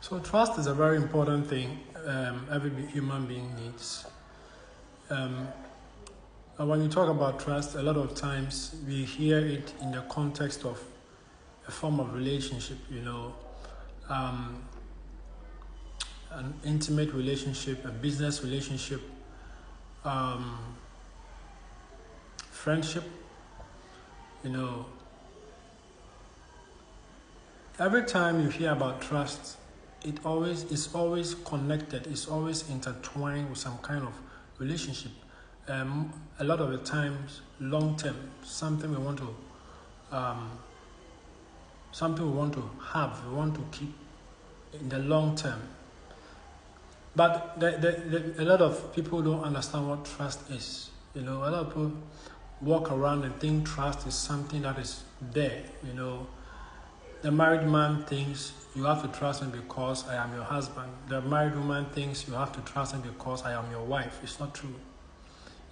So trust is a very important thing every human being needs. And when you talk about trust, a lot of times we hear it in the context of a form of relationship, an intimate relationship, a business relationship, friendship, Every time you hear about trust, it's always connected, it's always intertwined with some kind of relationship. A lot of the times, long term, something we want to have, we want to keep in the long term. But a lot of people don't understand what trust is. A lot of people walk around and think trust is something that is there. The married man thinks you have to trust me because I am your husband. The married woman thinks you have to trust me because I am your wife. It's not true.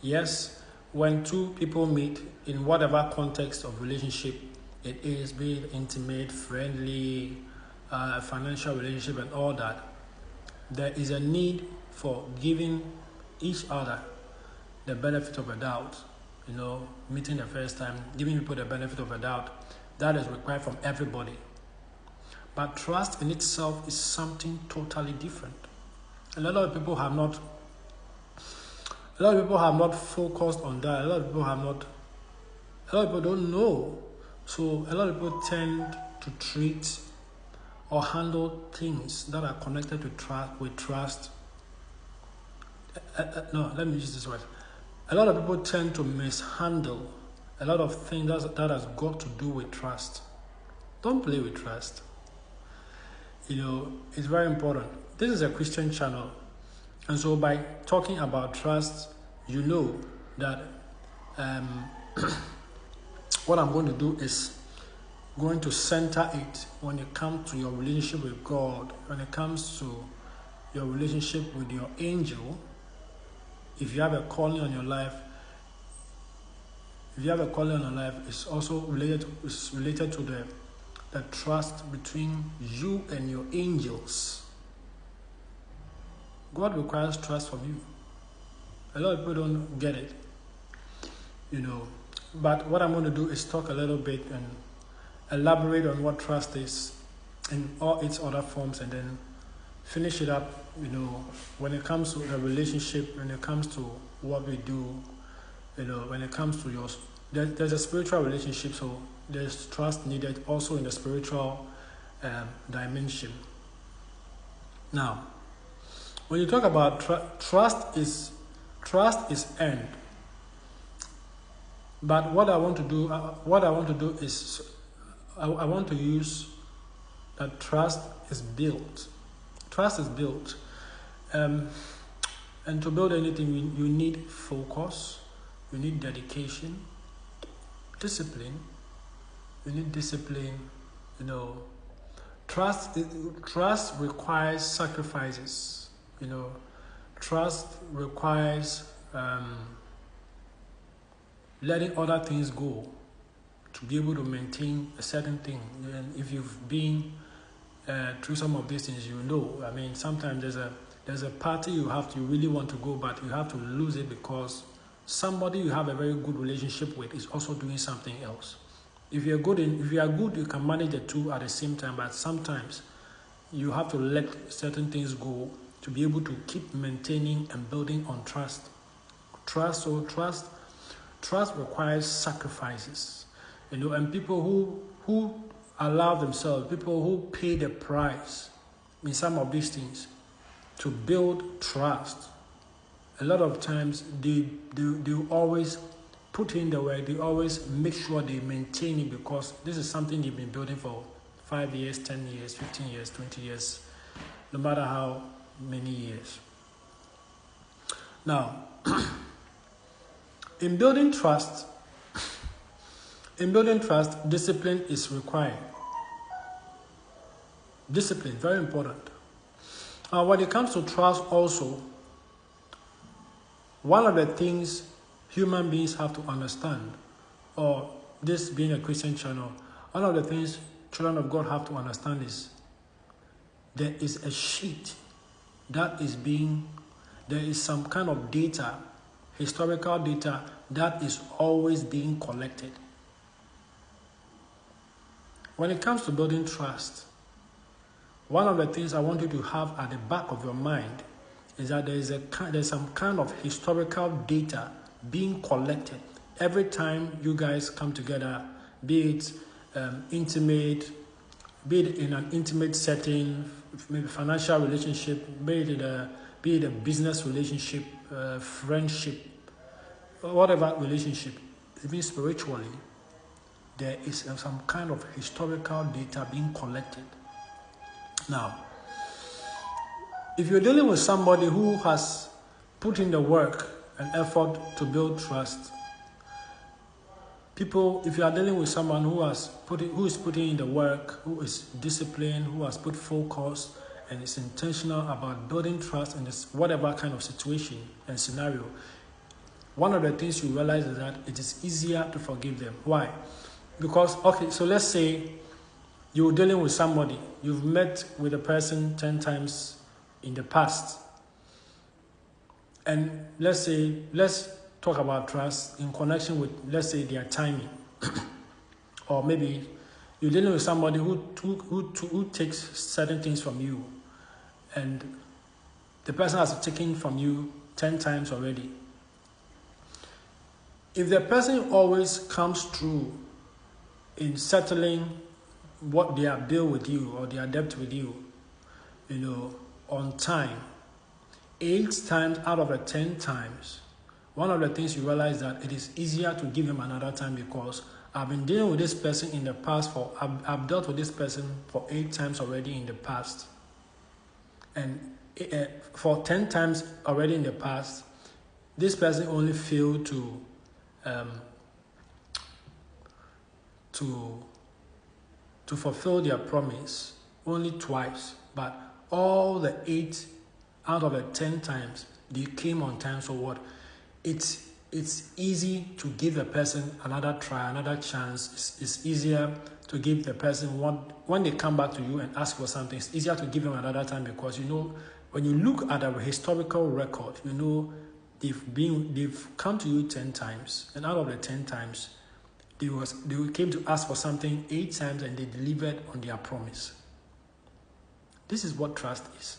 Yes, when two people meet in whatever context of relationship it is, be it intimate, friendly, financial relationship and all that, there is a need for giving each other the benefit of a doubt. Meeting the first time, giving people the benefit of a doubt. That is required from everybody. But trust in itself is something totally different. A lot of people have not focused on that. A lot of people don't know. So a lot of people tend to treat or handle things that are connected to trust. No, let me use this word. A lot of people tend to mishandle a lot of things that has got to do with trust. Don't play with trust. It's very important. This is a Christian channel. And so by talking about trust, that what I'm going to do is going to center it when it comes to your relationship with God, when it comes to your relationship with your angel. If you have a calling on your life, it's also related to the trust between you and your angels. God requires trust from you. A lot of people don't get it, But what I'm going to do is talk a little bit and elaborate on what trust is in all its other forms, and then finish it up, when it comes to the relationship, when it comes to what we do, when it comes to there's a spiritual relationship, so there's trust needed also in the spiritual dimension. Now, when you talk about trust is earned. But what I want to do is I want to use that trust is built. Trust is built. And to build anything, you need focus, you need dedication, discipline. You need discipline. Trust requires sacrifices. Trust requires letting other things go to be able to maintain a certain thing. And if you've been through some of these things, sometimes there's a party you really want to go, but you have to lose it because somebody you have a very good relationship with is also doing something else. If you are good, you can manage the two at the same time, but sometimes you have to let certain things go to be able to keep maintaining and building on trust. Trust requires sacrifices, and people who allow themselves, people who pay the price in some of these things to build trust. A lot of times they always put in the work, they always make sure they maintain it, because this is something they've been building for 5 years, 10 years, 15 years, 20 years, no matter how many years. Now, in building trust, discipline is required. Discipline, very important. When it comes to trust also, one of the things human beings have to understand, or this being a Christian channel, one of the things children of God have to understand is there is a sheet that is being, there is some kind of data, historical data, that is always being collected. When it comes to building trust, one of the things I want you to have at the back of your mind is that there's some kind of historical data being collected every time you guys come together, be it intimate, be it in an intimate setting, maybe financial relationship, be it a business relationship, friendship, whatever relationship, even spiritually, there is some kind of historical data being collected. Now, if you're dealing with somebody who has put in the work and effort to build trust, if you are dealing with someone who is putting in the work, who is disciplined, who has put focus and is intentional about building trust in this whatever kind of situation and scenario, one of the things you realize is that it is easier to forgive them. Why? Because, okay, so let's say you're dealing with somebody, you've met with a person 10 times in the past, and let's talk about trust in connection with, let's say, their timing. Or maybe you're dealing with somebody who takes certain things from you, and the person has taken from you 10 times already. If the person always comes through in settling what their bill with you or their debt with you, on time, 8 times out of the 10 times, one of the things you realize that it is easier to give him another time, because I've been dealing with this person in the past I've dealt with this person for 8 times already in the past. And for 10 times already in the past, this person only failed to fulfill their promise only twice. But all the 8 out of the 10 times, they came on time. So what? It's easy to give a person another try, another chance. It's easier to give the person when they come back to you and ask for something. It's easier to give them another time, because when you look at a historical record, they've come to you 10 times, and out of the 10 times, they came to ask for something 8 times, and they delivered on their promise. This is what trust is.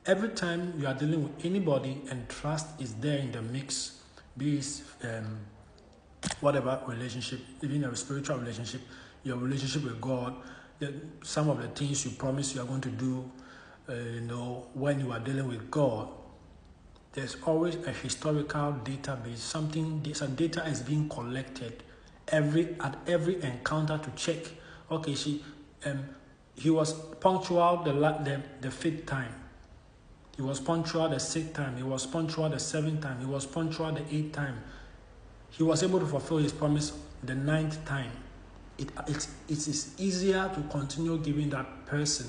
Every time you are dealing with anybody and trust is there in the mix, be it whatever relationship, even a spiritual relationship, your relationship with God, some of the things you promise you are going to do, when you are dealing with God, there's always a historical database. Some data is being collected at every encounter to check. Okay, he was punctual the 5th time. He was punctual the 6th time. He was punctual the 7th time. He was punctual the 8th time. He was able to fulfill his promise the 9th time. It is easier to continue giving that person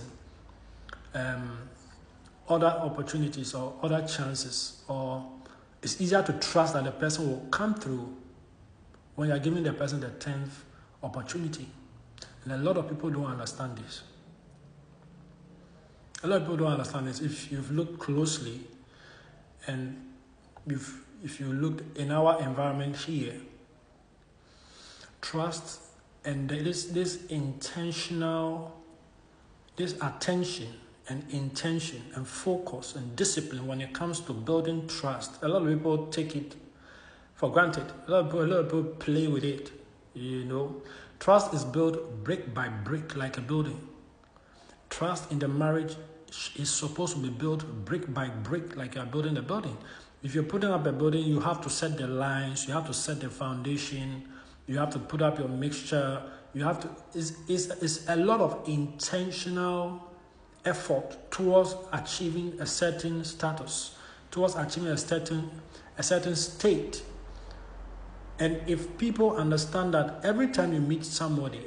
other opportunities or other chances, or it's easier to trust that the person will come through when you're giving the person the 10th opportunity. And a lot of people don't understand this. A lot of people don't understand this. If you've looked closely, and if you look in our environment here, trust and this attention and intention and focus and discipline when it comes to building trust, a lot of people take it for granted. A lot of people play with it. Trust is built brick by brick like a building. Trust in the marriage is supposed to be built brick by brick like you're building a building. If you're putting up a building, you have to set the lines, you have to set the foundation, you have to put up your mixture, it's a lot of intentional effort towards achieving a certain status, towards achieving a certain state. And if people understand that every time you meet somebody,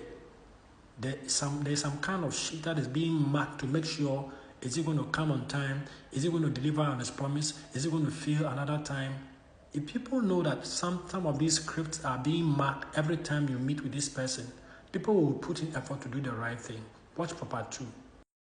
there's some kind of shit that is being marked to make sure, is he going to come on time? Is he going to deliver on his promise? Is he going to fail another time? If people know that some of these scripts are being marked every time you meet with this person, people will put in effort to do the right thing. Watch for part 2.